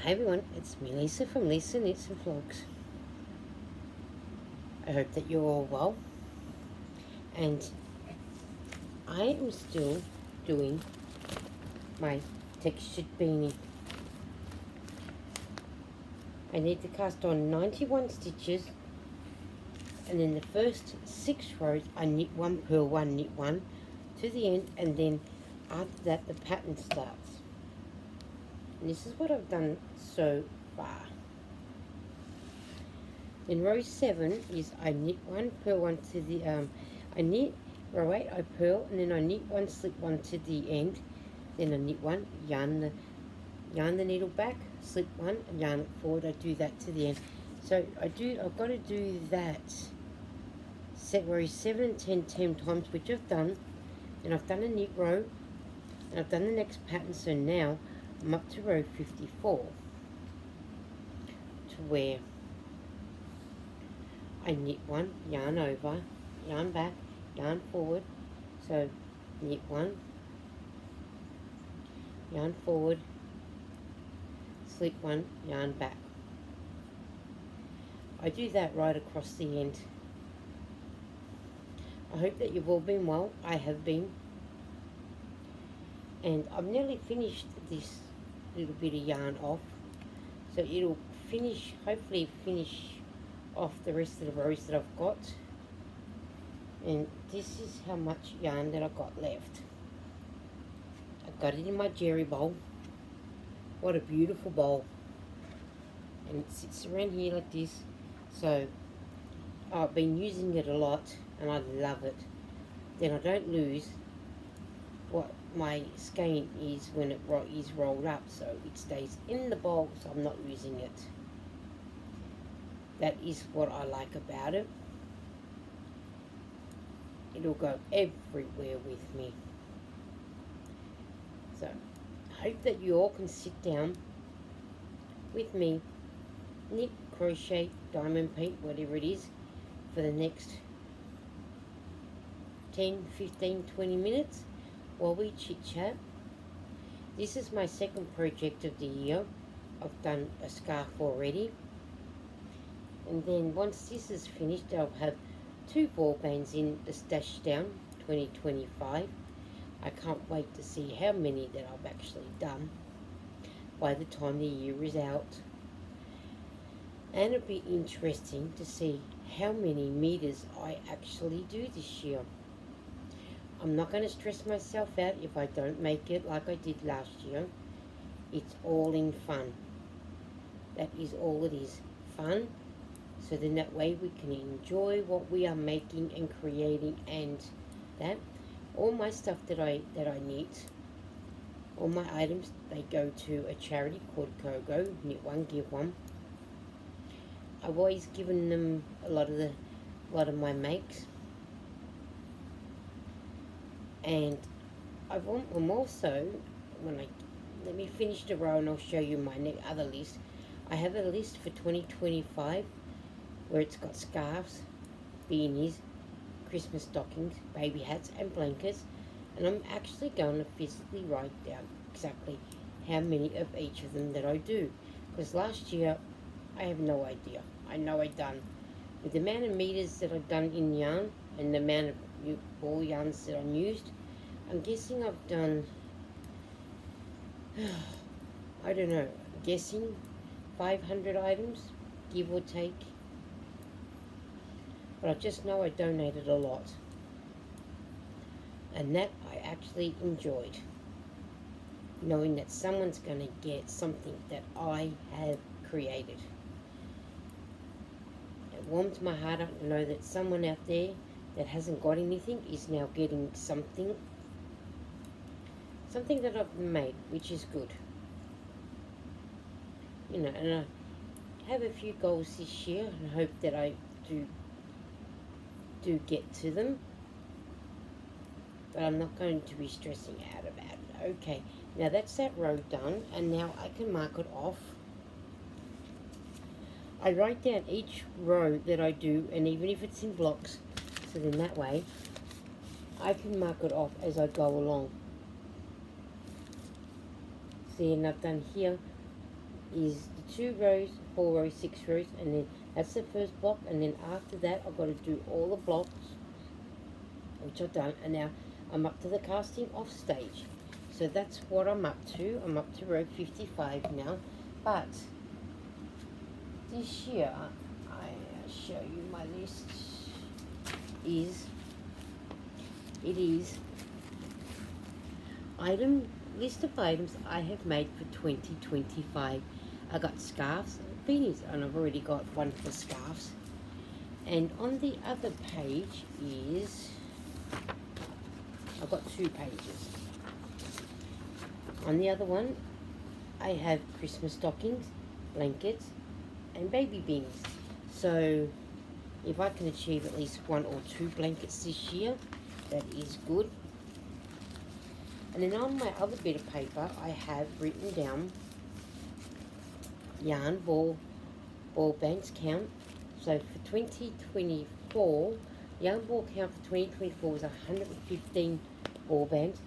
Hi everyone, it's me Lisa from Lisa Knits and Vlogs. I hope that you're all well, and I am still doing my textured beanie. I need to cast on 91 stitches, and then the first 6 rows I knit 1, purl 1, knit 1 to the end, and then after that the pattern starts. And this is what I've done so far. In row 7 is I knit 1, purl 1 to the I knit row 8, I purl, and then I knit 1, slip 1 to the end, then I knit 1, yarn the needle back, slip 1 and yarn it forward. I do that to the end. So I've got to do that set row 7 and 10 times, which I've done, and I've done a knit row, and I've done the next pattern. So now I'm up to row 54, to where I knit 1, yarn over, yarn back, yarn forward. So knit 1, yarn forward, slip 1, yarn back. I do that right across the end. I hope that you've all been well. I have been. And I've nearly finished this little bit of yarn off. So it'll finish, hopefully finish off the rest of the rows that I've got. And this is how much yarn that I've got left. I've got it in my jerry bowl. What a beautiful bowl. And it sits around here like this. So I've been using it a lot and I love it. Then I don't lose what my skein is when it is rolled up, so it stays in the bowl, so I'm not losing it. That is what I like about it. It'll go everywhere with me. So I hope that you all can sit down with me, knit, crochet, diamond paint, whatever it is, for the next 10, 15, 20 minutes while we chit chat. This is my second project of the year. I've done a scarf already, and then once this is finished I'll have 2 ball bands in the stash down 2025. I can't wait to see how many that I've actually done by the time the year is out. And it'll be interesting to see how many meters I actually do this year. I'm not going to stress myself out if I don't make it like I did last year. It's all in fun. That is all it is. Fun. So then that way we can enjoy what we are making and creating, and that. All my stuff that I knit, all my items, they go to a charity called Kogo, Knit One, Give One. I've always given them a lot of my makes, and I'm also, let me finish the row and I'll show you my other list. I have a list for 2025 where it's got scarves, beanies, Christmas stockings, baby hats and blankets, and I'm actually going to physically write down exactly how many of each of them that I do, because last year I have no idea. I know I've done, with the amount of meters that I've done in yarn and the amount of ball yarns that I've used, I'm guessing I've done I don't know, guessing 500 items, give or take. But I just know I donated a lot, and that I actually enjoyed, knowing that someone's going to get something that I have created. It warms my heart up to know that someone out there that hasn't got anything is now getting something that I've made, which is good. You know, and I have a few goals this year and hope that I do get to them, but I'm not going to be stressing out about it. Okay, now that's that row done, and now I can mark it off. I write down each row that I do, and even if it's in blocks, so then that way I can mark it off as I go along. See, and I've done here is the 2 rows, 4 rows, 6 rows, and then that's the first block, and then after that I've got to do all the blocks, which I've done, and now I'm up to the casting off stage. So that's what I'm up to. I'm up to row 55 now, but this year, I'll show you my list, it is list of items I have made for 2025. I got scarves, beanies, and I've already got one for scarves. And on the other page is, I've got 2 pages. On the other one, I have Christmas stockings, blankets, and baby beans. So if I can achieve at least 1 or 2 blankets this year, that is good. And then on my other bit of paper, I have written down yarn ball banks count. So for 2024, yarn ball count for 2024 was 115 ball banks,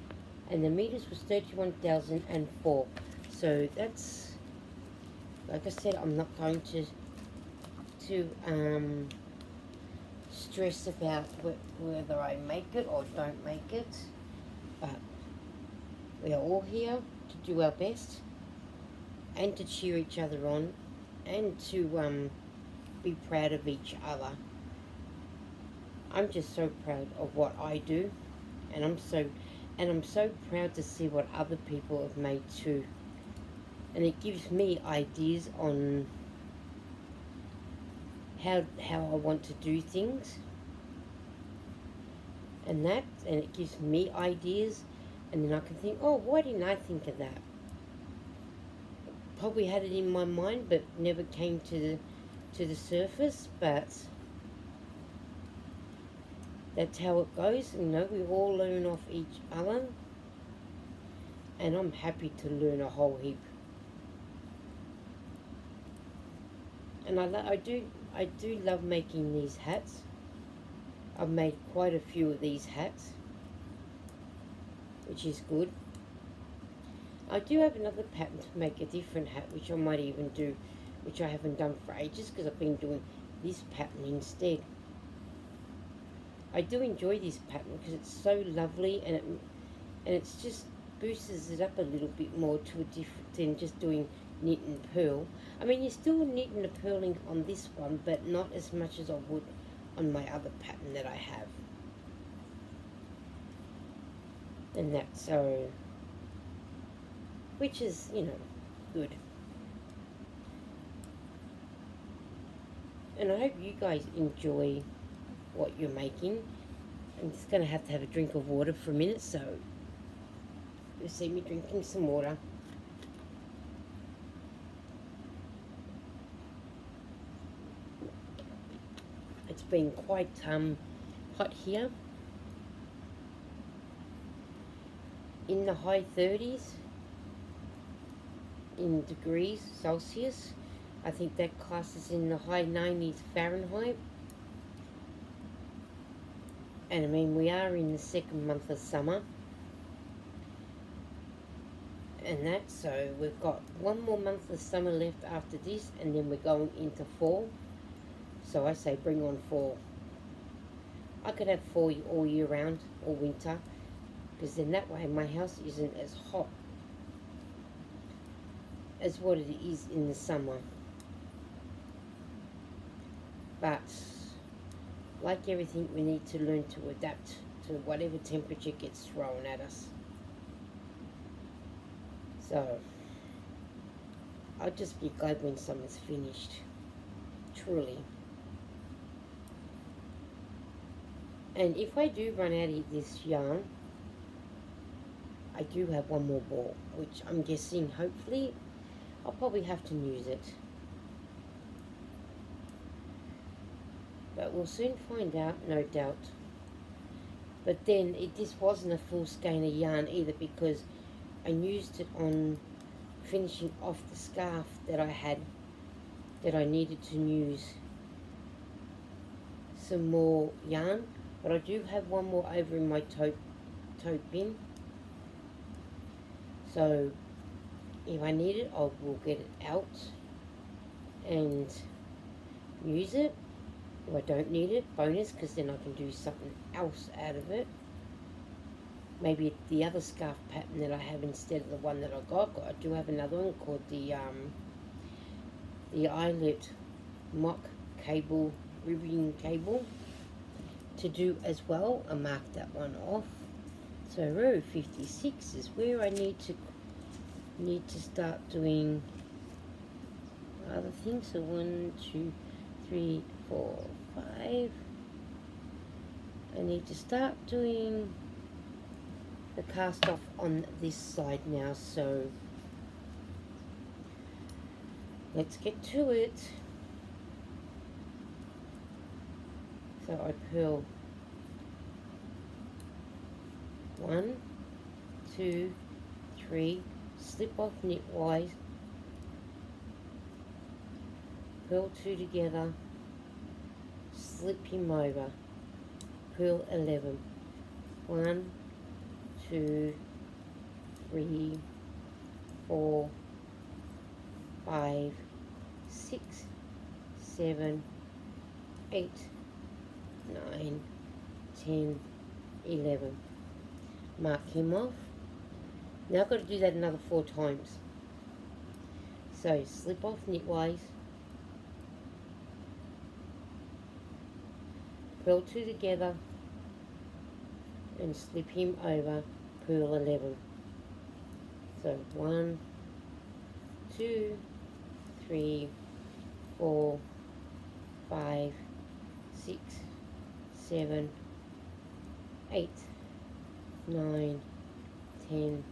and the meters was 31,004. So that's, like I said, I'm not going to stress about whether I make it or don't make it, but we are all here to do our best and to cheer each other on and to be proud of each other. I'm just so proud of what I do, and I'm so proud to see what other people have made too. And it gives me ideas on how I want to do things, and it gives me ideas, and then I can think, oh, why didn't I think of that? Probably had it in my mind, but never came to the surface. But that's how it goes. You know, we all learn off each other, and I'm happy to learn a whole heap. And I do love making these hats. I've made quite a few of these hats, which is good. I do have another pattern to make a different hat, which I might even do, which I haven't done for ages because I've been doing this pattern instead. I do enjoy this pattern because it's so lovely, and it's just boosts it up a little bit more to a different than just doing knit and purl. I mean, you're still knitting and purling on this one, but not as much as I would on my other pattern that I have. And that's so, which is, you know, good. And I hope you guys enjoy what you're making. I'm just going to have a drink of water for a minute, so you'll see me drinking some water. It's been quite hot here, in the high 30s in degrees Celsius. I think that classes in the high 90s Fahrenheit. And I mean, we are in the 2nd month of summer, and that, so we've got 1 more month of summer left after this, and then we're going into fall. So I say bring on fall. I could have fall all year round, all winter, because then that way my house isn't as hot as what it is in the summer. But like everything, we need to learn to adapt to whatever temperature gets thrown at us. So I'll just be glad when summer's finished, truly. And if I do run out of this yarn, I do have 1 more ball, which I'm guessing, hopefully, I'll probably have to use it. But we'll soon find out, no doubt. But then, this wasn't a full skein of yarn either, because I used it on finishing off the scarf that I had, that I needed to use some more yarn. But I do have 1 more over in my tote bin. So if I need it, I will get it out and use it. If I don't need it, bonus, because then I can do something else out of it. Maybe the other scarf pattern that I have instead of the one that I got. I do have another one called the eyelet mock cable, ribbon cable to do as well. I marked that one off. So row 56 is where I need to start doing other things. So 1, 2, 3, 4, 5. I need to start doing the cast off on this side now, so let's get to it. So I purl 1, 2, 3, slip off knitwise, purl 2 together, slip him over, purl 11, 1, 2, 3, 4, 5, 6, 7, 8, 9, 10, 11. Mark him off. Now I've got to do that another 4 times. So slip off knitwise, purl 2 together, and slip him over, purl 11. So 1, 2, 3, 4, 5, 6, 7, 8, 9, 10,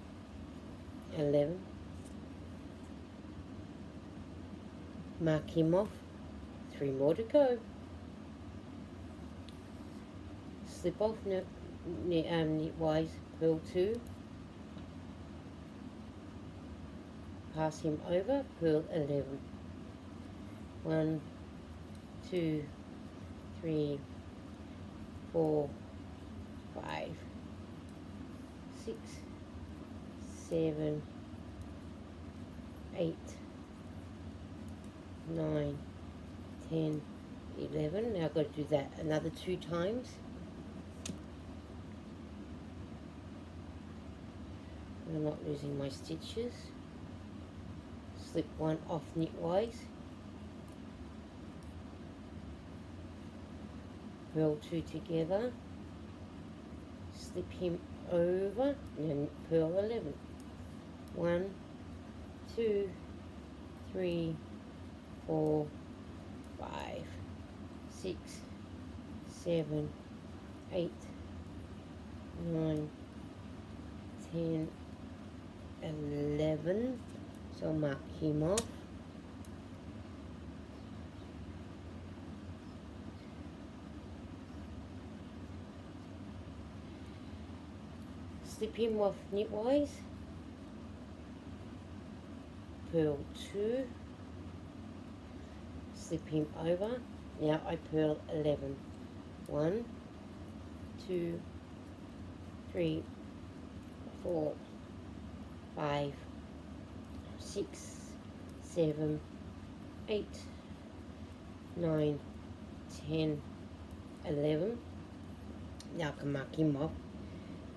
11. Mark him off. 3 more to go. Slip off knitwise, purl 2, pass him over, purl 11. 1, 2, 3, 4, 5, 6, 7, 8, 9, 10, 11. Now I've got to do that another 2 times. I'm not losing my stitches. Slip 1 off knitwise, purl 2 together, slip him over, and then purl 11. 1, 2, 3, 4, 5, 6, 7, 8, 9, 10, 11. So mark him off. Slip him off knitwise, purl 2, slip him over. Now I purl 11. 1, 2, 3, 4, 5, 6, 7, 8, 9, 10, 11. Now I can mark him off.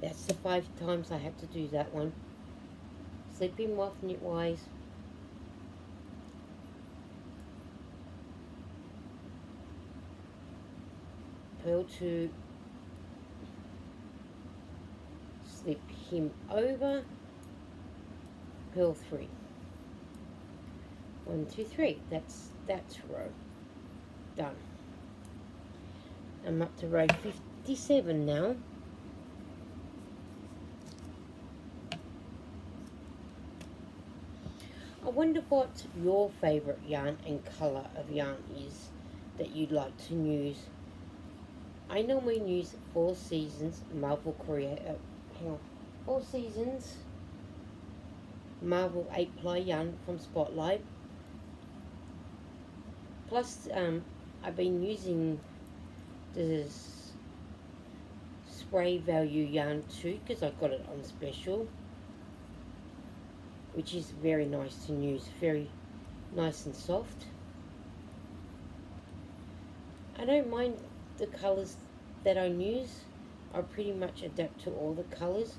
That's the 5 times I have to do that one. Slip him off knitwise, purl 2, slip him over, purl 3. 1, 2, 3. That's row done. I'm up to row 57 now. I wonder what your favourite yarn and colour of yarn is that you'd like to use. I normally use 4 Seasons Marvel Creator. 4 Seasons Marvel 8-ply yarn from Spotlight. Plus, I've been using this spray value yarn too because I got it on special. which is very nice to use, very nice and soft. I don't mind the colours that I use. I pretty much adapt to all the colours.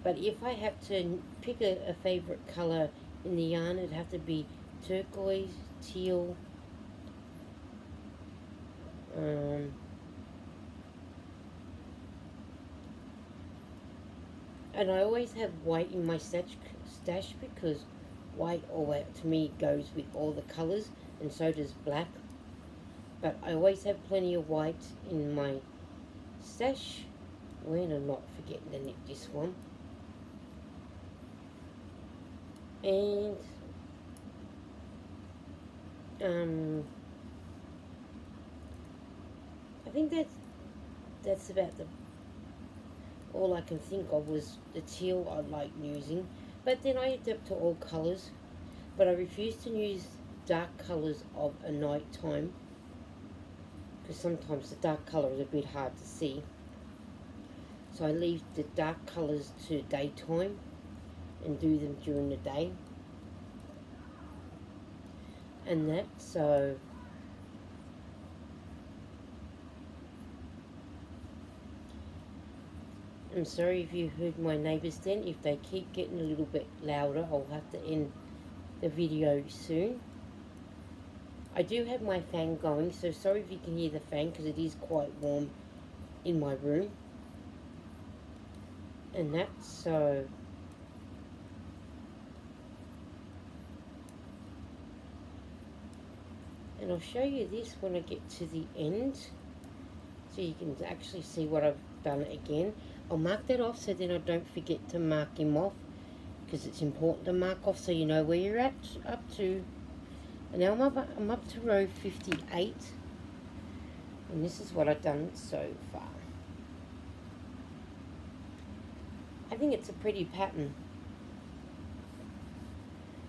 But if I have to pick a favourite colour in the yarn, it'd have to be turquoise, teal, and I always have white in my stash because white always, to me, goes with all the colours, and so does black. But I always have plenty of white in my stash. When I'm not forgetting to knit this one. And I think that's about all I can think of was the teal I like using. But then I adapt to all colours, but I refuse to use dark colours of a night time because sometimes the dark colour is a bit hard to see. So I leave the dark colours to daytime and do them during the day. And that, so I'm sorry if you heard my neighbours then. If they keep getting a little bit louder, I'll have to end the video soon. I do have my fan going, so sorry if you can hear the fan because it is quite warm in my room. And that, so and I'll show you this when I get to the end so you can actually see what I've done again. I'll mark that off so then I don't forget to mark him off, because it's important to mark off so you know where you're at up to. And now I'm up to row 58, and this is what I've done so far. I think it's a pretty pattern.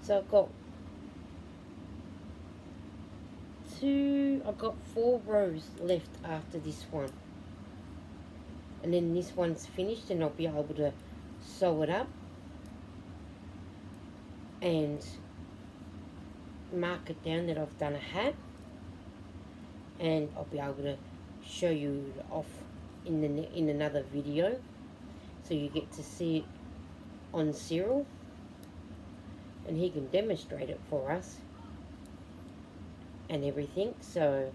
So I've got 4 rows left after this one, and then this one's finished and I'll be able to sew it up and mark it down that I've done a hat, and I'll be able to show you it off in another video so you get to see it on Cyril and he can demonstrate it for us and everything. So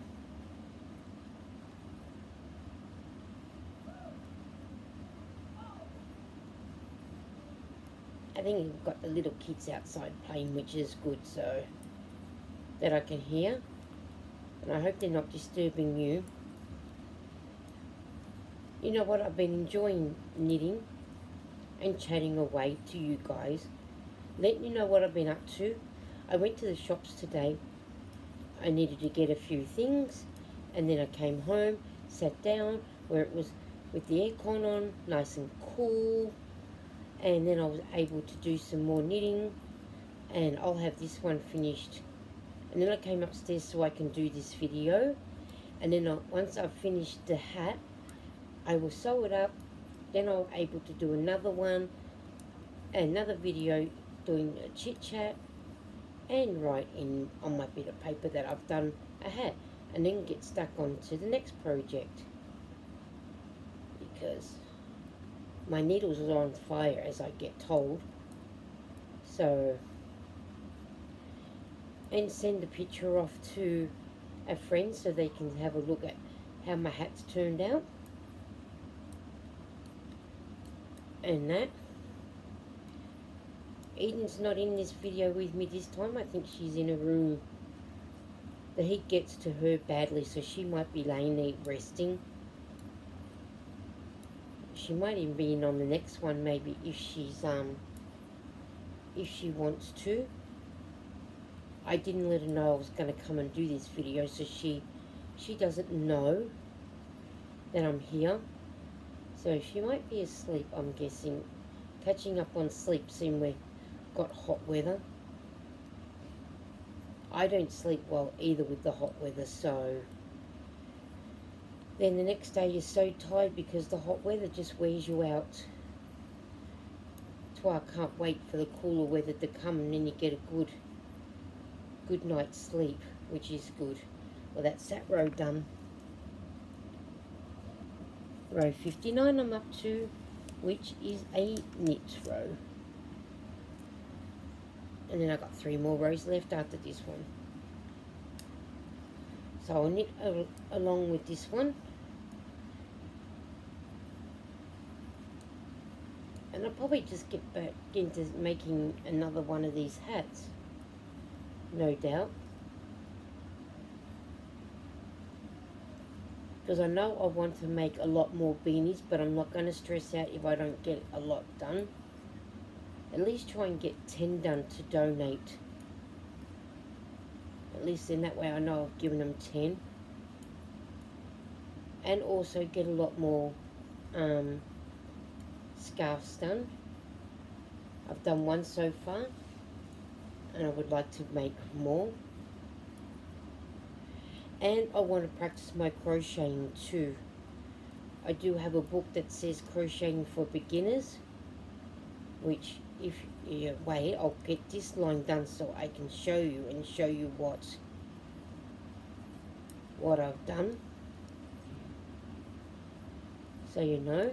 I think you've got the little kids outside playing, which is good, so that I can hear, and I hope they're not disturbing you. You know what, I've been enjoying knitting and chatting away to you guys, letting you know what I've been up to. I went to the shops today. I needed to get a few things, and then I came home, sat down where it was with the aircon on, nice and cool, and then I was able to do some more knitting, and I'll have this one finished. And then I came upstairs so I can do this video, and then once I've finished the hat, I will sew it up. Then I'll be able to do another one, another video doing a chit chat, and write in on my bit of paper that I've done a hat, and then get stuck on to the next project, because my needles are on fire, as I get told. So, and send a picture off to a friend so they can have a look at how my hat's turned out. And that. Eden's not in this video with me this time. I think she's in a room. The heat gets to her badly, so she might be laying there resting. She might even be in on the next one, maybe, if she's if she wants to. I didn't let her know I was going to come and do this video, so she doesn't know that I'm here. So she might be asleep, I'm guessing. Catching up on sleep, seeing we've got hot weather. I don't sleep well either with the hot weather, so then the next day you're so tired because the hot weather just wears you out That's why I can't wait for the cooler weather to come, and then you get a good night's sleep, which is good. Well, that's that row done. Row 59 I'm up to, which is a knit row. And then I've got 3 more rows left after this one. So I'll knit along with this one. And I'll probably just get back into making another one of these hats. No doubt. Because I know I want to make a lot more beanies, but I'm not going to stress out if I don't get a lot done. At least try and get 10 done to donate. At least in that way I know I've given them 10. And also get a lot more scarves done. I've done 1 so far, and I would like to make more. And I want to practice my crocheting too. I do have a book that says crocheting for beginners, which if you wait, I'll get this line done so I can show you and show you what I've done, so you know.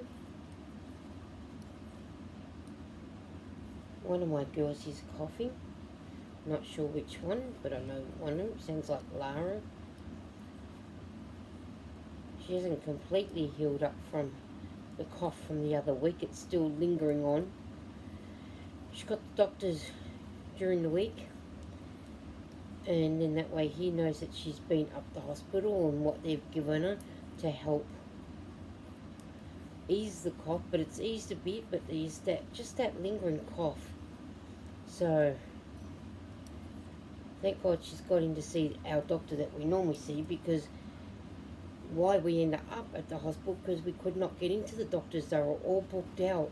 One of my girls is coughing, not sure which one, but I know one of them sounds like Lara. She hasn't completely healed up from the cough from the other week. It's still lingering on. She got the doctors during the week, and then that way he knows that she's been up the hospital and what they've given her to help ease the cough. But it's eased a bit, but there's just that lingering cough. So thank God she's got in to see our doctor that we normally see, because why we ended up at the hospital, because we could not get into the doctors. They were all booked out.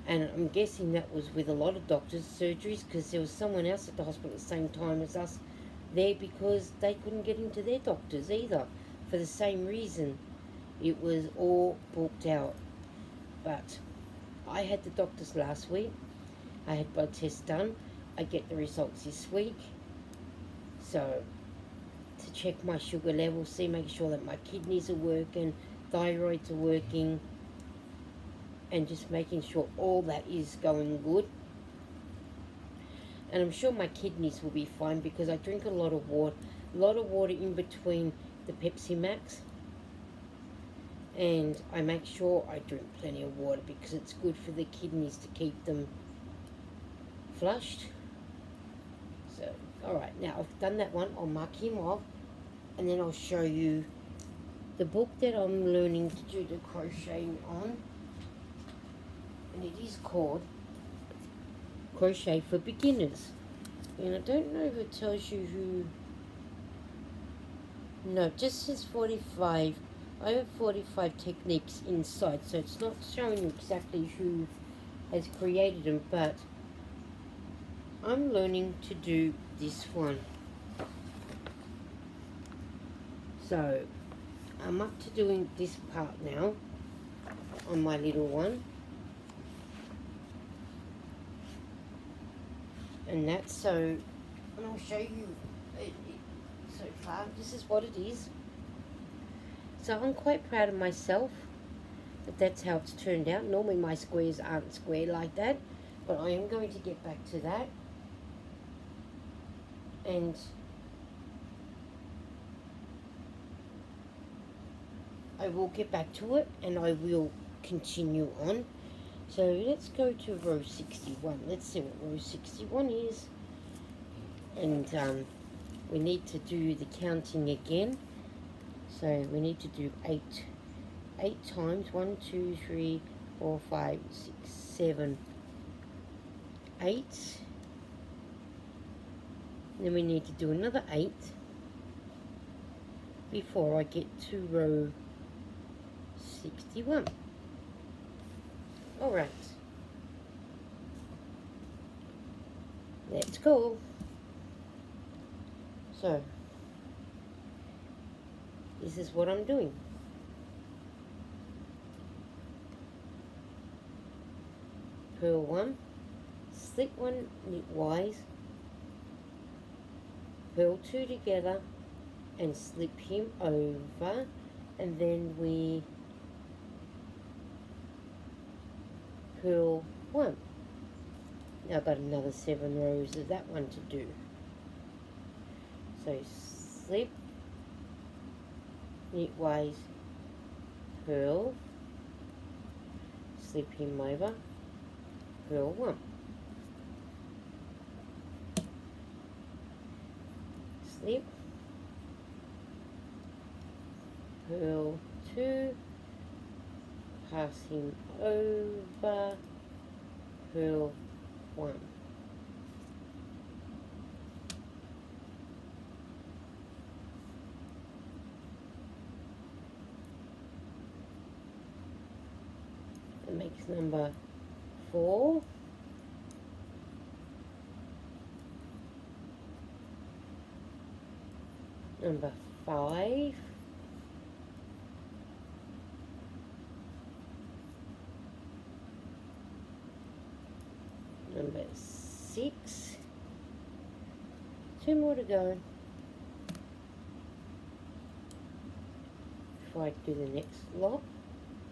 And I'm guessing that was with a lot of doctors' surgeries, because there was someone else at the hospital at the same time as us there, because they couldn't get into their doctors either for the same reason. It was all booked out. But I had the doctors last week. I had blood tests done. I get the results this week. So to check my sugar levels, make sure that my kidneys are working, thyroids are working, and just making sure all that is going good. And I'm sure my kidneys will be fine, because I drink a lot of water in between the Pepsi Max, and I make sure I drink plenty of water, because it's good for the kidneys to keep them flushed. So alright, now I've done that one. I'll mark him off, and then I'll show you the book that I'm learning to do the crocheting on. And it is called Crochet for Beginners. And I don't know if it tells you who... No, it just says 45. I have 45 techniques inside, so it's not showing you exactly who has created them, but I'm learning to do this one. So I'm up to doing this part now on my little one. And that's so, and I'll show you it so far. This is what it is. So I'm quite proud of myself that that's how it's turned out. Normally my squares aren't square like that, but I am going to get back to that. And I will get back to it, and I will continue on. So let's go to row 61. Let's see what row 61 is. And we need to do the counting again. So we need to do 8 times. 1, 2, 3, 4, 5, 6, 7, 8. Then we need to do another 8 before I get to row 61. Alright, let's go. So this is what I'm doing. Purl 1, slip one knitwise, purl two together and slip him over, and then we purl one. Now I've got another 7 rows of that one to do. So slip, knitwise, purl, slip him over, purl one. Slip, purl two, pass him over, purl one. That makes number 4. Number 5. Number 6. 2 more to go before I do the next lot.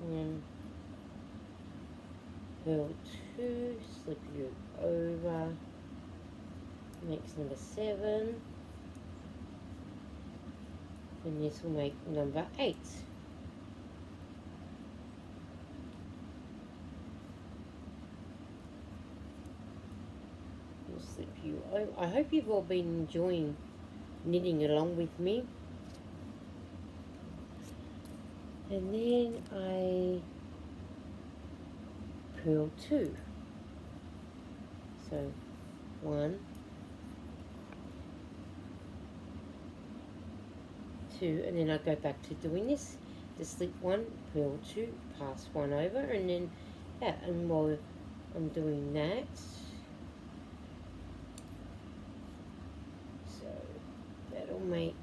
And purl 2, slip you over, makes number 7, and this will make number 8. Slip you over. I hope you've all been enjoying knitting along with me. And then I purl 2. So 1, 2, and then I go back to doing this. To slip 1, purl 2, pass 1 over, and then and while I'm doing that, so that'll make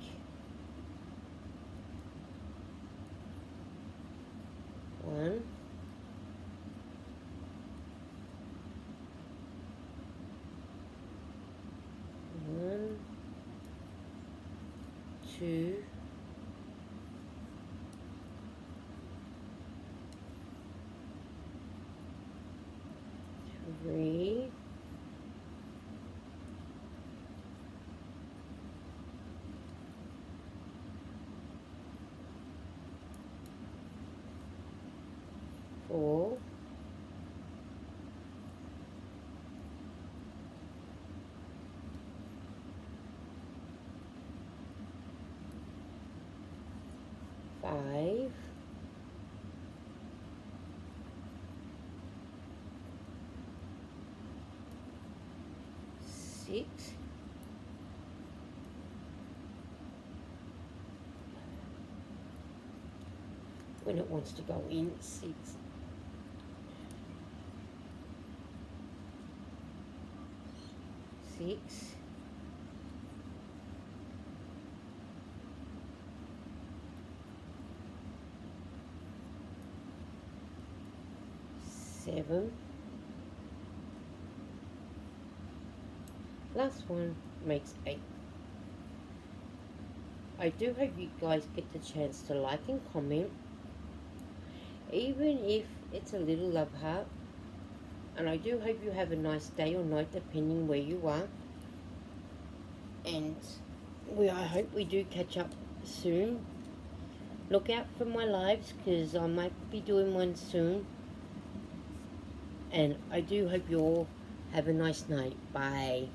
1, 2, 3, 4, 5, 6, when it wants to go in, 6, 6, 7, last one makes 8. I do hope you guys get the chance to like and comment, even if it's a little love heart, and I do hope you have a nice day or night depending where you are, and I hope we do catch up soon. Look out for my lives because I might be doing one soon. And I do hope you all have a nice night. Bye.